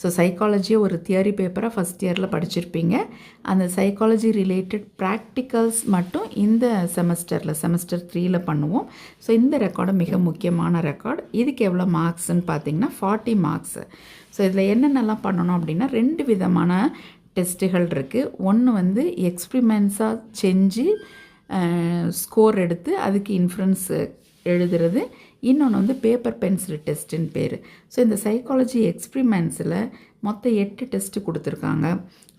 So சைக்காலஜியை ஒரு theory பேப்பராக first இயரில் படிச்சிருப்பீங்க. அந்த சைக்காலஜி ரிலேட்டட் ப்ராக்டிக்கல்ஸ் மட்டும் இந்த செமஸ்டர் 3ல் பண்ணுவோம். ஸோ இந்த ரெக்கார்டு மிக முக்கியமான ரெக்கார்டு. இதுக்கு எவ்வளோ மார்க்ஸ்ன்னு பார்த்தீங்கன்னா 40 மார்க்ஸு. ஸோ இதில் என்னென்னலாம் பண்ணணும் அப்படின்னா 2 விதமான டெஸ்ட்டுகள் இருக்குது. ஒன்று வந்து எக்ஸ்பிரிமெண்ட்ஸாக செஞ்சு ஸ்கோர் எடுத்து அதுக்கு இன்ஃபரன்ஸ் எழுதுறது. இன்னொன்று வந்து பேப்பர் பென்சில் டெஸ்ட்டுன்னு பேர். ஸோ இந்த சைக்காலஜி எக்ஸ்பிரிமெண்ட்ஸில் மொத்தம் 8 டெஸ்ட்டு கொடுத்துருக்காங்க.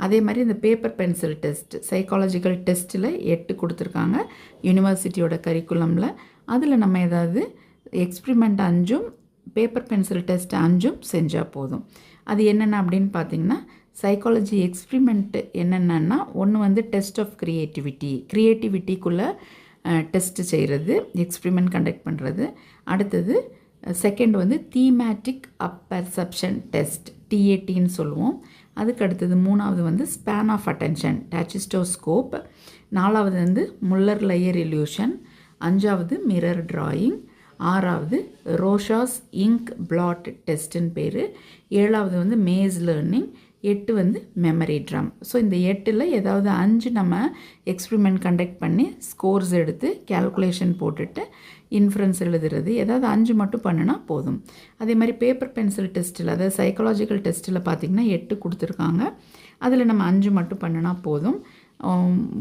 அதே மாதிரி இந்த பேப்பர் பென்சில் டெஸ்ட் சைக்காலஜிக்கல் டெஸ்ட்டில் 8 கொடுத்துருக்காங்க யூனிவர்சிட்டியோட கரிக்குலமில். அதில் நம்ம ஏதாவது எக்ஸ்பிரிமெண்ட் 5 பேப்பர் பென்சில் டெஸ்ட் 5 செஞ்சால் போதும். அது என்னென்ன அப்படின்னு பார்த்தீங்கன்னா சைக்காலஜி எக்ஸ்பிரிமெண்ட்டு என்னென்னா ஒன்று வந்து டெஸ்ட் ஆஃப் க்ரியேட்டிவிட்டிக்குள்ளே டெஸ்ட்டு செய்கிறது, எக்ஸ்பிரிமெண்ட் கண்டக்ட் பண்ணுறது. அடுத்தது செகண்ட் வந்து தீமேட்டிக் அப்பர்செப்ஷன் டெஸ்ட், TATன்னு சொல்லுவோம். அதுக்கு அடுத்தது 3வது வந்து ஸ்பேன் ஆஃப் அட்டென்ஷன், டாச்சிஸ்டோஸ்கோப். 4வது வந்து முல்லர் லேயர் இல்யூஷன். 5வது மிரர் டிராயிங். 6வது ரோஷாஸ் இங்க் பிளாட் டெஸ்ட்டுன்னு பேர். 7வது வந்து மேஸ் லேர்னிங். 8 வந்து மெமரி ட்ரம். ஸோ இந்த 8ல் ஏதாவது 5 நம்ம எக்ஸ்பிரிமெண்ட் கண்டக்ட் பண்ணி ஸ்கோர்ஸ் எடுத்து கேல்குலேஷன் போட்டுட்டு இன்ஃபரன்ஸ் எழுதுறது. ஏதாவது 5 மட்டும் பண்ணினா போதும். அதே மாதிரி பேப்பர் பென்சில் டெஸ்ட்டில் அதாவது சைக்காலஜிக்கல் டெஸ்ட்டில் பார்த்திங்கன்னா 8 கொடுத்துருக்காங்க. அதில் நம்ம 5 மட்டும் பண்ணினா போதும்.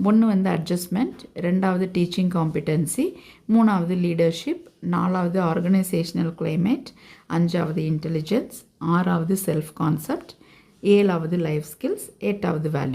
1 வந்து அட்ஜஸ்ட்மெண்ட், 2வது டீச்சிங் காம்பிடன்சி, 3வது லீடர்ஷிப், 4வது ஆர்கனைசேஷனல் கிளைமேட், 5வது இன்டெலிஜென்ஸ், 6வது செல்ஃப் கான்செப்ட், 7வது லைஃப் ஸ்கில்ஸ், 8வது வேல்யூ.